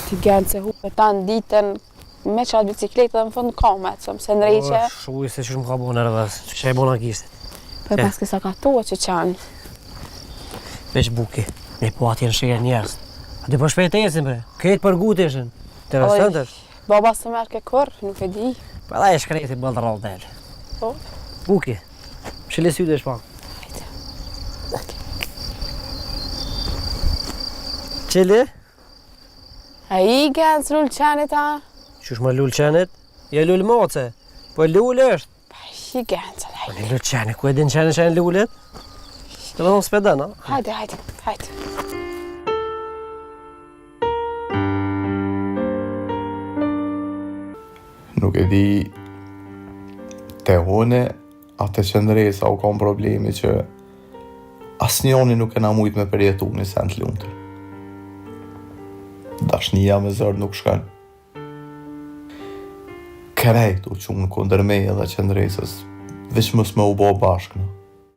Ti gjenë se hupe tanë ditën me qatë bicikletë dhe më fund kamet, që më se nrejqe. Shuj se që më ka bo në rëdhës, që e bona kishtë. Për pas kësa ka to që qanë. Veç buki, ne po atje në shirë njerës. A ty po shpejt e jesin bre, këtë për gut ishin. Interesant është. Baba së merë ke kur, nuk e di. Pa da e shkreti bëllë të rallë delë. Po? Buki, shile sytë e shpa. Qili? A i gjenë së lullë qenit a? Qysh më lullë qenit? Ja lullë moce, po lullë është. Pa i gjenë që Po në lullë qenit, ku e din qenit që e në lullet? Të më thonë s'pedan, a? Hajde. Nuk e di te hone, atë qëndresa u kam problemi që asnjoni nuk e na mujt me përjetu një sen të lumtur. Dashnia me zër nuk shkon. Krejt u qunë kundër meje dhe qëndresës, veç mos me u bo bashkë.